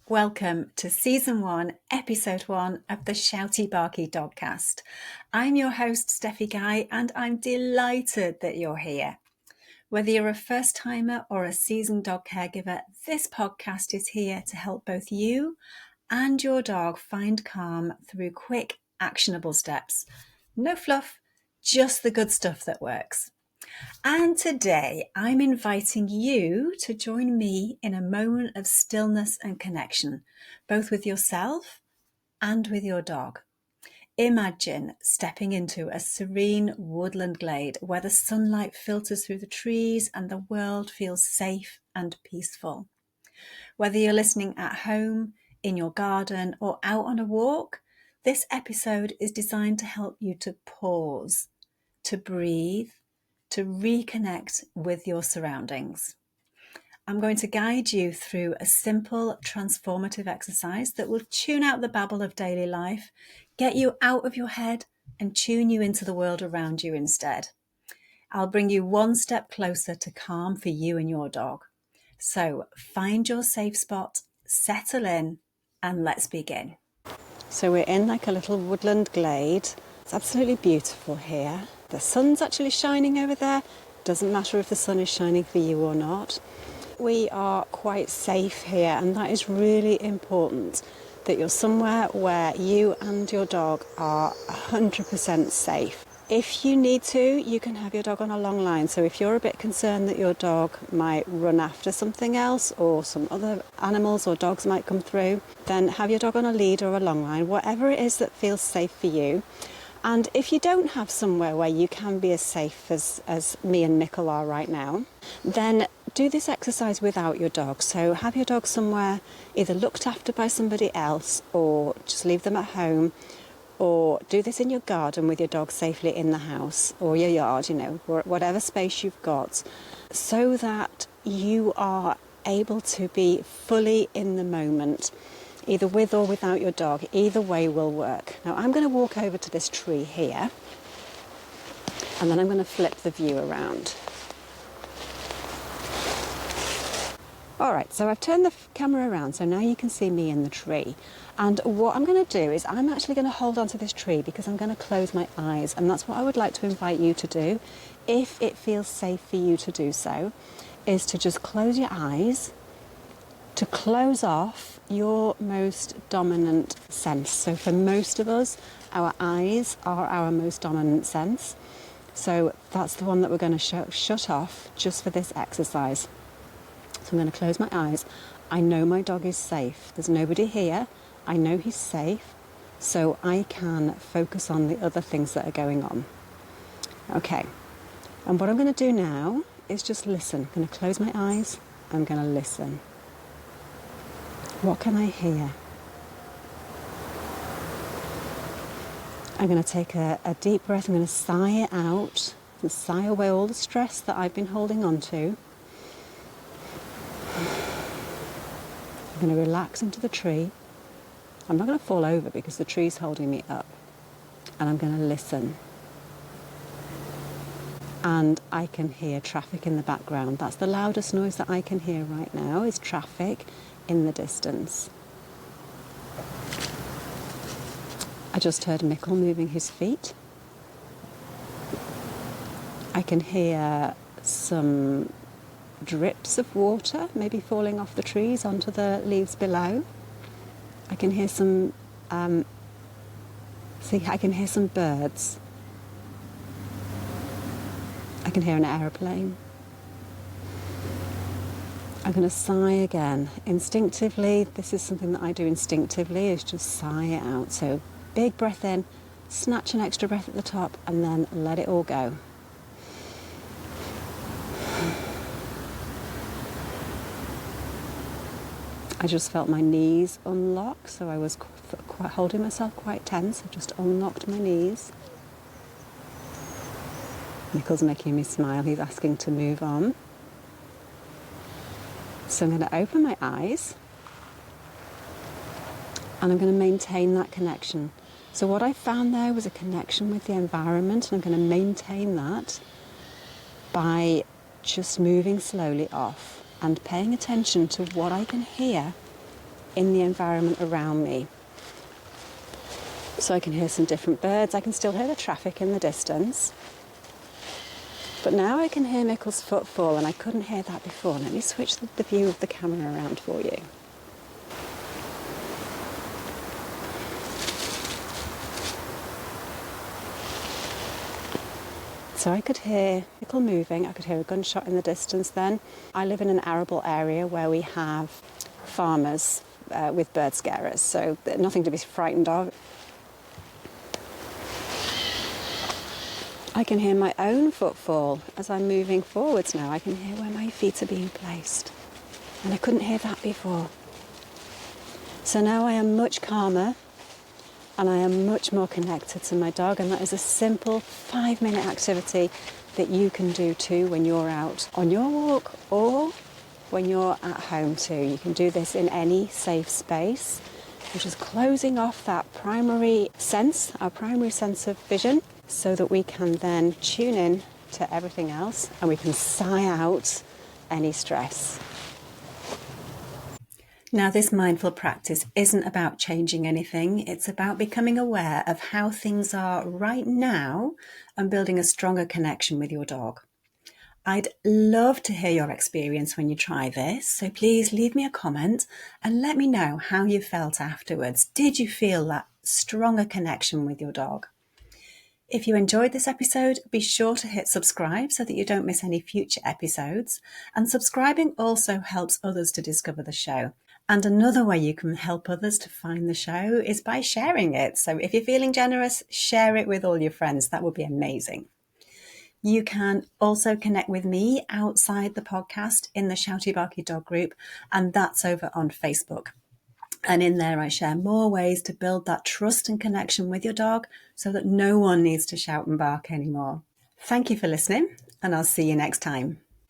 Welcome to Season 1, Episode 1 of the Shouty Barky Dog-Cast. I'm your host, Stephie Guy, and I'm delighted that you're here. Whether you're a first-timer or a seasoned dog caregiver, this podcast is here to help both you and your dog find calm through quick, actionable steps. No fluff, just the good stuff that works. And today I'm inviting you to join me in a moment of stillness and connection, both with yourself and with your dog. Imagine stepping into a serene woodland glade where the sunlight filters through the trees and the world feels safe and peaceful. Whether you're listening at home, in your garden, or out on a walk, this episode is designed to help you to pause, to breathe, to reconnect with your surroundings. I'm going to guide you through a simple, transformative exercise that will tune out the babble of daily life, get you out of your head, and tune you into the world around you instead. I'll bring you one step closer to calm for you and your dog. So find your safe spot, settle in, and let's begin. So we're in like a little woodland glade. It's absolutely beautiful here. The sun's actually shining over there. Doesn't matter if the sun is shining for you or not. We are quite safe here, and that is really important, that you're somewhere where you and your dog are 100% safe. If you need to, you can have your dog on a long line. So if you're a bit concerned that your dog might run after something else or some other animals or dogs might come through, then have your dog on a lead or a long line, whatever it is that feels safe for you. And if you don't have somewhere where you can be as safe as me and Nickel are right now, then do this exercise without your dog. So have your dog somewhere either looked after by somebody else, or just leave them at home, or do this in your garden with your dog safely in the house or your yard, whatever space you've got, so that you are able to be fully in the moment, either with or without your dog. Either way will work. Now I'm going to walk over to this tree here, and then I'm going to flip the view around. All right, so I've turned the camera around, so now you can see me in the tree. And what I'm going to do is I'm actually going to hold onto this tree because I'm going to close my eyes, and that's what I would like to invite you to do, if it feels safe for you to do so, is to just close your eyes, to close off your most dominant sense. So for most of us, our eyes are our most dominant sense. So that's the one that we're going to shut off just for this exercise. So I'm going to close my eyes. I know my dog is safe. There's nobody here. I know he's safe. So I can focus on the other things that are going on. Okay. And what I'm going to do now is just listen. I'm going to close my eyes. I'm going to listen. What can I hear? I'm going to take a deep breath. I'm going to sigh it out and sigh away all the stress that I've been holding on to. I'm going to relax into the tree. I'm not going to fall over because the tree's holding me up. And I'm going to listen. And I can hear traffic in the background. That's the loudest noise that I can hear right now, is traffic in the distance. I just heard Mickle moving his feet. I can hear some drips of water maybe falling off the trees onto the leaves below. I can hear some I can hear some birds. I can hear an aeroplane. I'm going to sigh again. Instinctively, this is something that I do instinctively, is just sigh it out. So big breath in, snatch an extra breath at the top, and then let it all go. I just felt my knees unlock, so I was quite holding myself quite tense. I just unlocked my knees. Nickel's making me smile. He's asking to move on. So I'm going to open my eyes, and I'm going to maintain that connection. So what I found there was a connection with the environment, and I'm going to maintain that by just moving slowly off and paying attention to what I can hear in the environment around me. So I can hear some different birds. I can still hear the traffic in the distance. But now I can hear Mickle's footfall, and I couldn't hear that before. Let me switch the view of the camera around for you. So I could hear Mickle moving. I could hear a gunshot in the distance then. I live in an arable area where we have farmers with bird scarers, so nothing to be frightened of. I can hear my own footfall as I'm moving forwards now. I can hear where my feet are being placed. And I couldn't hear that before. So now I am much calmer and I am much more connected to my dog, and that is a simple 5-minute activity that you can do too when you're out on your walk or when you're at home too. You can do this in any safe space, which is closing off that primary sense, our primary sense of vision, so that we can then tune in to everything else and we can sigh out any stress. Now, this mindful practice isn't about changing anything. It's about becoming aware of how things are right now and building a stronger connection with your dog. I'd love to hear your experience when you try this, so please leave me a comment and let me know how you felt afterwards. Did you feel that stronger connection with your dog? If you enjoyed this episode, be sure to hit subscribe so that you don't miss any future episodes. And subscribing also helps others to discover the show. And another way you can help others to find the show is by sharing it. So if you're feeling generous, share it with all your friends. That would be amazing. You can also connect with me outside the podcast in the Shouty Barky Dog group, and that's over on Facebook. And in there, I share more ways to build that trust and connection with your dog so that no one needs to shout and bark anymore. Thank you for listening, and I'll see you next time.